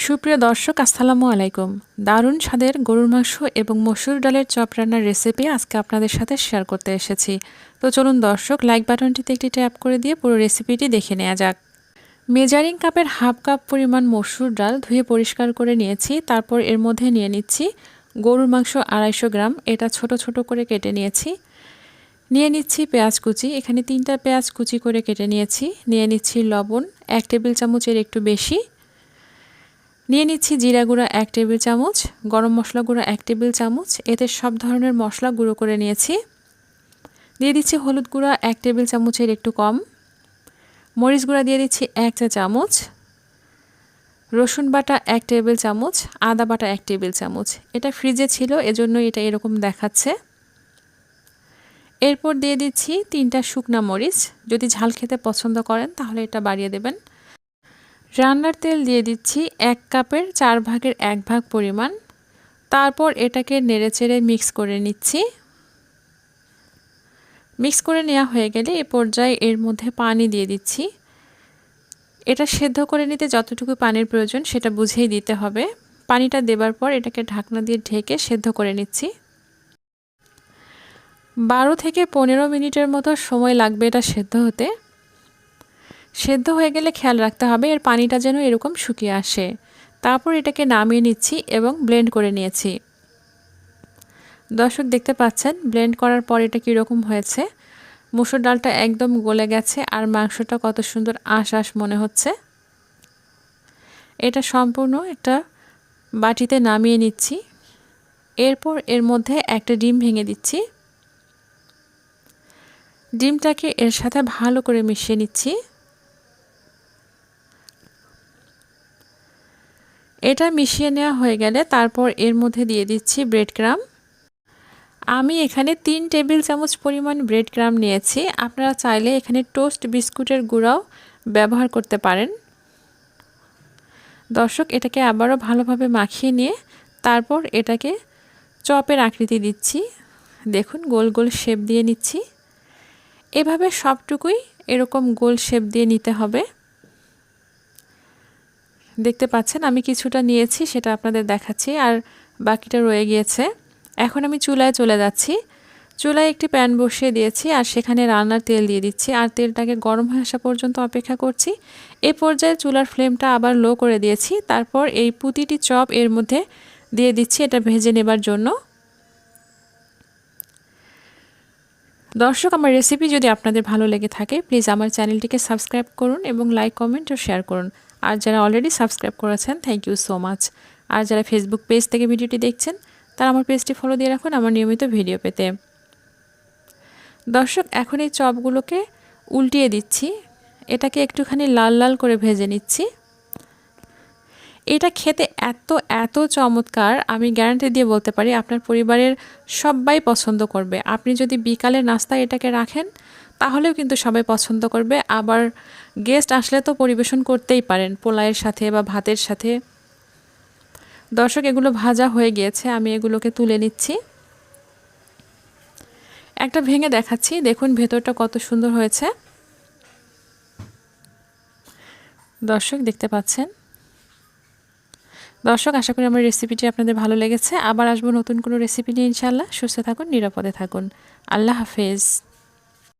সুপ্রিয় দর্শক আসসালামু আলাইকুম। দারুণ স্বাদের গরুর মাংস এবং মসুর ডালের চপ রান্নার রেসিপি আজকে আপনাদের সাথে শেয়ার করতে এসেছি। তো চলুন দর্শক, লাইক বাটনটিতে একটি ট্যাপ করে দিয়ে পুরো রেসিপিটি দেখে নেওয়া যাক। মেজারিং কাপের হাফ কাপ পরিমাণ মসুর ডাল ধুয়ে পরিষ্কার করে নিয়েছি। তারপর এর মধ্যে নিয়ে নিচ্ছি গরুর মাংস 250 গ্রাম, এটা ছোট ছোট করে কেটে নিয়েছি। নিয়ে নিচ্ছি পেঁয়াজ কুচি, এখানে 3টা পেঁয়াজ কুচি করে কেটে নিয়েছি। নিয়ে নিচ্ছি লবণ 1 টেবিল চামচের একটু বেশি। নিয়ে নিচ্ছি জিরা গুঁড়া 1 টেবিল চামচ, গরম মশলা গুঁড়া 1 টেবিল চামচ, এতে সব ধরনের মশলা গুঁড়ো করে নিয়েছি। দিয়ে দিচ্ছি হলুদ গুঁড়া 1 টেবিল চামচের একটু কম, মরিচ গুঁড়া দিয়ে দিচ্ছি 1 চা চামচ, রসুন বাটা 1 টেবিল চামচ, আদা বাটা 1 টেবিল চামচ। এটা ফ্রিজে ছিল এজন্য এটা এরকম দেখাচ্ছে। এরপর দিয়ে দিচ্ছি 3টা শুকনা মরিচ, যদি ঝাল খেতে পছন্দ করেন তাহলে এটা বাড়িয়ে দেবেন। রান্নার তেল দিয়ে দিচ্ছি 1 কাপের 4 ভাগের 1 ভাগ পরিমাণ। তারপর এটাকে নেড়েচেড়ে মিক্স করে নিচ্ছি। মিক্স করে নেওয়া হয়ে গেলে এ পর্যায়ে এর মধ্যে পানি দিয়ে দিচ্ছি। এটা সেদ্ধ করে নিতে যতটুকু পানির প্রয়োজন সেটা বুঝেই দিতে হবে। পানিটা দেবার পর এটাকে ঢাকনা দিয়ে ঢেকে সেদ্ধ করে নিচ্ছি। 12 থেকে 15 মিনিটের মতো সময় লাগবে এটা সেদ্ধ হতে। সেদ্ধ হয়ে গেলে খেয়াল রাখতে হবে এর পানিটা যেন এরকম শুকিয়ে আসে। তারপর এটাকে নামিয়ে নিচ্ছি এবং ব্লেন্ড করে নিয়েছি। দর্শক দেখতে পাচ্ছেন ব্লেন্ড করার পর এটা কীরকম হয়েছে। মসুর ডালটা একদম গলে গেছে আর মাংসটা কত সুন্দর আঁশ মনে হচ্ছে। এটা সম্পূর্ণ একটা বাটিতে নামিয়ে নিচ্ছি। এরপর এর মধ্যে একটা ডিম ভেঙে দিচ্ছি। ডিমটাকে এর সাথে ভালো করে মিশিয়ে নিচ্ছি। এটা মিশিয়ে নেওয়া হয়ে গেলে তারপর এর মধ্যে দিয়ে দিচ্ছি ব্রেড ক্রাম্ব। আমি এখানে 3 টেবিল চামচ পরিমাণ ব্রেড ক্রাম্ব নিয়েছি। আপনারা চাইলে এখানে টোস্ট বিস্কুটের গুঁড়াও ব্যবহার করতে পারেন। দর্শক এটাকে আবারও ভালোভাবে মাখিয়ে নিয়ে তারপর এটাকে চপের আকৃতি দিচ্ছি। দেখুন গোল গোল শেপ দিয়ে নিচ্ছি। এভাবে সবটুকুই এরকম গোল শেপ দিয়ে নিতে হবে। দেখতে পাচ্ছেন আমি কিছুটা নিয়েছি, সেটা আপনাদের দেখাচ্ছি, আর বাকিটা রয়ে গিয়েছে। এখন আমি চুলায় চলে যাচ্ছি। চুলায় একটি প্যান বসিয়ে দিয়েছি আর সেখানে রান্নার তেল দিয়ে দিচ্ছি আর তেলটাকে গরম হয়ে আসা পর্যন্ত অপেক্ষা করছি। এই পর্যায়ে চুলার ফ্লেমটা আবার লো করে দিয়েছি। তারপর এই প্রতিটি চপ এর মধ্যে দিয়ে দিচ্ছি এটা ভেজে নেবার জন্য। দর্শক আমার রেসিপি যদি আপনাদের ভালো লেগে থাকে প্লিজ আমার চ্যানেলটিকে সাবস্ক্রাইব করুন এবং লাইক কমেন্ট ও শেয়ার করুন। আর যারা অলরেডি সাবস্ক্রাইব করেছেন থ্যাংক ইউ সো মাচ। আর যারা ফেসবুক পেজ থেকে ভিডিওটি দেখছেন তারা আমার পেজটি ফলো দিয়ে রাখুন আমার নিয়মিত ভিডিও পেতে। দর্শক এখন এই চপগুলোকে উল্টিয়ে দিচ্ছি। এটাকে একটুখানি লাল লাল করে ভেজে নিচ্ছি। এটা খেতে এত চমৎকার, আমি গ্যারান্টি দিয়ে বলতে পারি আপনার পরিবারের সবাই পছন্দ করবে। আপনি যদি বিকালের নাস্তায় এটাকে রাখেন তাহলেও কিন্তু সবাই পছন্দ করবে। আবার গেস্ট আসলে তো পরিবেশন করতেই পারেন পোলাওয়ের সাথে বা ভাতের সাথে। দর্শক এগুলো ভাজা হয়ে গিয়েছে, আমি এগুলোকে তুলে নিচ্ছি। একটা ভেঙে দেখাচ্ছি, দেখুন ভেতরটা কত সুন্দর হয়েছে। দর্শক দেখতে পাচ্ছেন। দর্শক আশা করি আমার রেসিপিটি আপনাদের ভালো লেগেছে। আবার আসবো নতুন কোনো রেসিপি নিয়ে ইনশাআল্লাহ। সুস্থ থাকুন, নিরাপদে থাকুন। আল্লাহ হাফেজ।